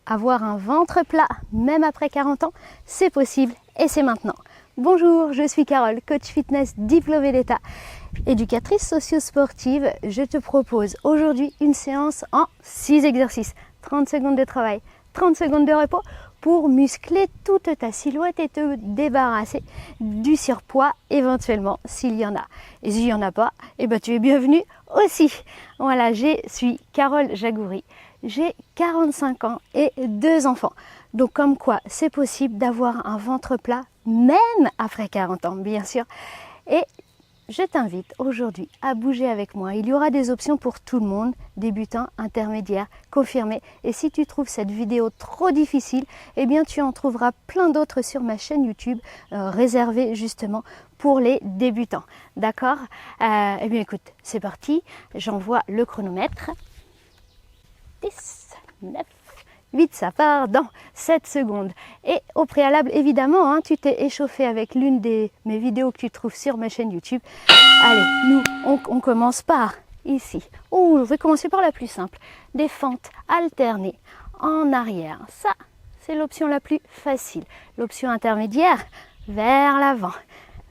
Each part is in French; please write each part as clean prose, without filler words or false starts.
Avoir un ventre plat, même après 40 ans, c'est possible et c'est maintenant. Bonjour, je suis Carole, coach fitness diplômée d'État, éducatrice socio-sportive. Je te propose aujourd'hui une séance en 6 exercices. 30 secondes de travail, 30 secondes de repos pour muscler toute ta silhouette et te débarrasser du surpoids éventuellement s'il y en a. Et s'il n'y en a pas, eh ben, tu es bienvenue aussi. Voilà, je suis Carole Jagoury. J'ai 45 ans et 2 enfants. Donc comme quoi, c'est possible d'avoir un ventre plat même après 40 ans, bien sûr. Et je t'invite aujourd'hui à bouger avec moi. Il y aura des options pour tout le monde, débutants, intermédiaires, confirmés. Et si tu trouves cette vidéo trop difficile, eh bien tu en trouveras plein d'autres sur ma chaîne YouTube réservée justement pour les débutants. D'accord? Eh bien écoute, c'est parti. J'envoie le chronomètre. 10, 9, 8, ça part dans 7 secondes. Et au préalable, évidemment, hein, tu t'es échauffé avec l'une de mes vidéos que tu trouves sur ma chaîne YouTube. Allez, nous, on commence par ici. Oh, je vais commencer par la plus simple. Des fentes alternées en arrière. Ça, c'est l'option la plus facile. L'option intermédiaire, vers l'avant.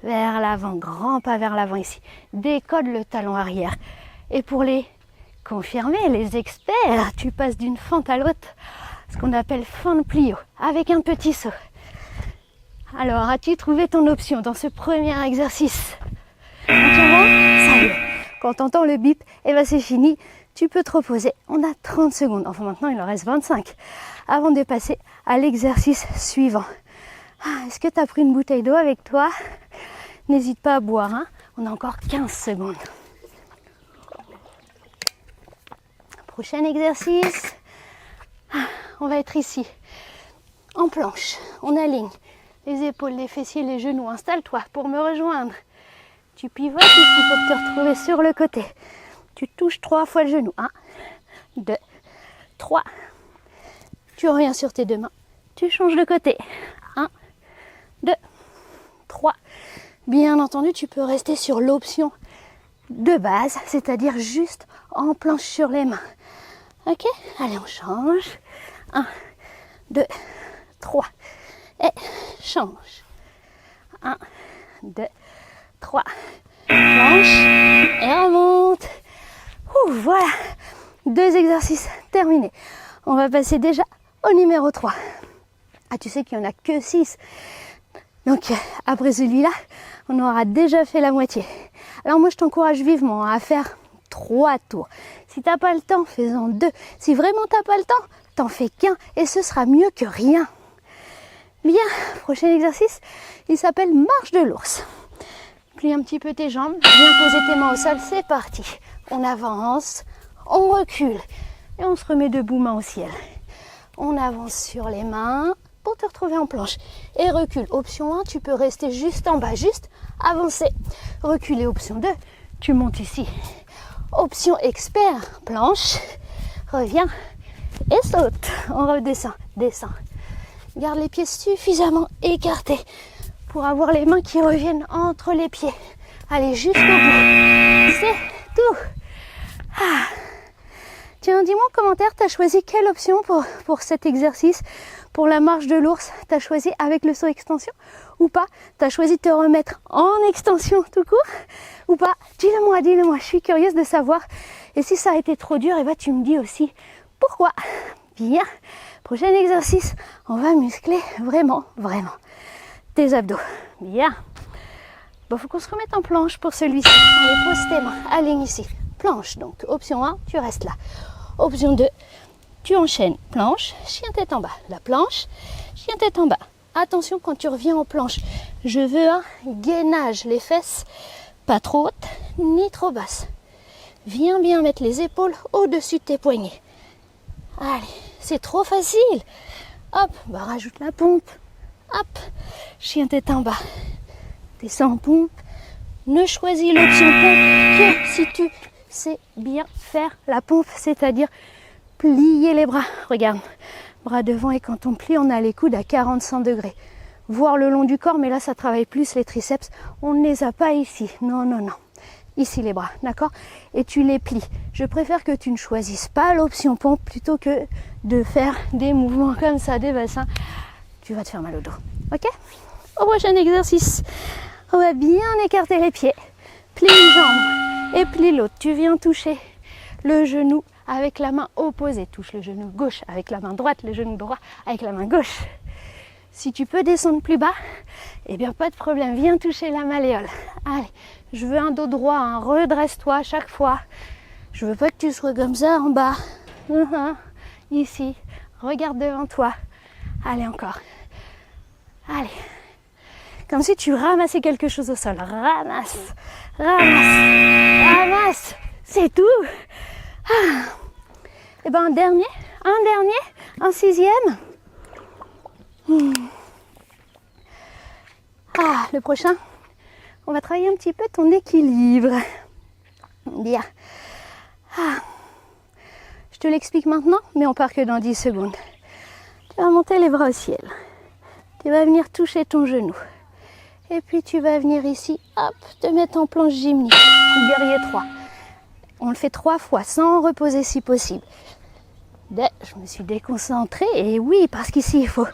Vers l'avant, grand pas vers l'avant ici. Décode le talon arrière. Et pour les confirmés, les experts, tu passes d'une fente à l'autre, ce qu'on appelle fente plio, avec un petit saut. Alors, as-tu trouvé ton option dans ce premier exercice? Ça y est. Quand tu entends le bip, eh ben c'est fini, tu peux te reposer. On a 30 secondes, enfin maintenant il en reste 25, avant de passer à l'exercice suivant. Est-ce que tu as pris une bouteille d'eau avec toi? N'hésite pas à boire, hein. On a encore 15 secondes. Prochain exercice, on va être ici, en planche, on aligne les épaules, les fessiers, les genoux, installe-toi pour me rejoindre. Tu pivotes ici pour te retrouver sur le côté. Tu touches 3 fois le genou, 1, 2, 3. Tu reviens sur tes 2 mains, tu changes de côté, 1, 2, 3. Bien entendu, tu peux rester sur l'option de base, c'est-à-dire juste en planche sur les mains. Ok, allez, on change. 1, 2, 3. Et change. 1, 2, 3. Planche et remonte. Voilà. 2 exercices terminés. On va passer déjà au numéro 3. Tu sais qu'il n'y en a que 6. Donc, après celui-là, on aura déjà fait la moitié. Alors moi, je t'encourage vivement à faire 3 tours. Si tu n'as pas le temps, fais-en 2. Si vraiment tu n'as pas le temps, t'en fais qu'un et ce sera mieux que rien. Bien, prochain exercice, il s'appelle marche de l'ours. Plie un petit peu tes jambes, viens poser tes mains au sol, c'est parti. On avance, on recule et on se remet debout, main au ciel. On avance sur les mains pour te retrouver en planche. Et recule. Option 1, tu peux rester juste en bas, juste avancer. Reculer, option 2, tu montes ici. Option expert, planche, reviens et saute. On redescend, descend. Garde les pieds suffisamment écartés pour avoir les mains qui reviennent entre les pieds. Allez, jusqu'au bout. C'est tout. Tiens, dis-moi en commentaire, tu as choisi quelle option pour cet exercice? Pour la marche de l'ours, tu as choisi avec le saut extension ou pas? Tu as choisi de te remettre en extension tout court ou pas? Dis-le moi, je suis curieuse de savoir. Et si ça a été trop dur, eh ben, tu me dis aussi pourquoi. Bien, prochain exercice, on va muscler vraiment tes abdos. Bien. Bon, faut qu'on se remette en planche pour celui-ci. Allez, pose tes mains, aligne ici. Planche, donc option 1, tu restes là. Option 2, tu enchaînes planche, chien tête en bas. La planche, chien tête en bas. Attention quand tu reviens en planche. Je veux un gainage, les fesses pas trop hautes ni trop basses. Viens bien mettre les épaules au-dessus de tes poignets. Allez, c'est trop facile. Hop, bah rajoute la pompe. Hop, chien tête en bas. Descends en pompe. Ne choisis l'option pompe que si tu sais bien faire la pompe, c'est-à-dire plier les bras. Regarde, bras devant et quand on plie, on a les coudes à 45 degrés. Voir le long du corps, mais là, ça travaille plus les triceps. On ne les a pas ici. Non. Ici, les bras, d'accord? Et tu les plies. Je préfère que tu ne choisisses pas l'option pompe plutôt que de faire des mouvements comme ça, des bassins, tu vas te faire mal au dos. Ok? Au prochain exercice, on va bien écarter les pieds, plie une jambe et plie l'autre. Tu viens toucher le genou avec la main opposée. Touche le genou gauche avec la main droite, le genou droit avec la main gauche. Si tu peux descendre plus bas, eh bien pas de problème, viens toucher la malléole. Allez, je veux un dos droit, hein. Redresse-toi à chaque fois. Je veux pas que tu sois comme ça en bas. Ici, regarde devant toi. Allez encore. Allez. Comme si tu ramassais quelque chose au sol. Ramasse, ramasse, ramasse. C'est tout. Et ben un dernier, un sixième. Le prochain, on va travailler un petit peu ton équilibre. Bien. Je te l'explique maintenant, mais on part que dans 10 secondes. Tu vas monter les bras au ciel. Tu vas venir toucher ton genou. Et puis tu vas venir ici, hop, te mettre en planche gymnique. Guerrier 3. On le fait 3 fois, sans reposer si possible. Je me suis déconcentrée, et oui, parce qu'ici, il faut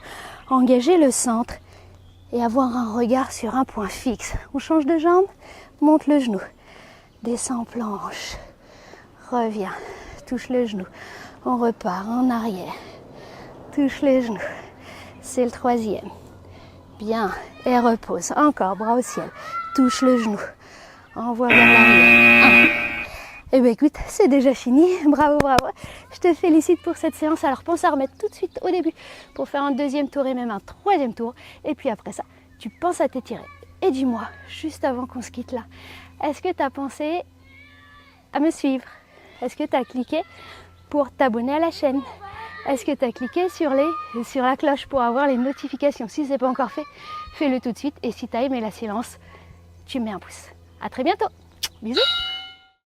engager le centre et avoir un regard sur un point fixe. On change de jambe, monte le genou, descend en planche, reviens, touche le genou, on repart en arrière, touche les genoux, c'est le troisième. Bien, et repose, encore, bras au ciel, touche le genou, envoie vers l'arrière. Eh bien écoute, c'est déjà fini, bravo, bravo. Je te félicite pour cette séance. Alors pense à remettre tout de suite au début pour faire un deuxième tour et même un troisième tour. Et puis après ça, tu penses à t'étirer. Et dis-moi, juste avant qu'on se quitte là, est-ce que tu as pensé à me suivre? Est-ce que tu as cliqué pour t'abonner à la chaîne? Est-ce que tu as cliqué sur la cloche pour avoir les notifications? Si ce n'est pas encore fait, fais-le tout de suite. Et si tu as aimé la séance, tu mets un pouce. À très bientôt. Bisous.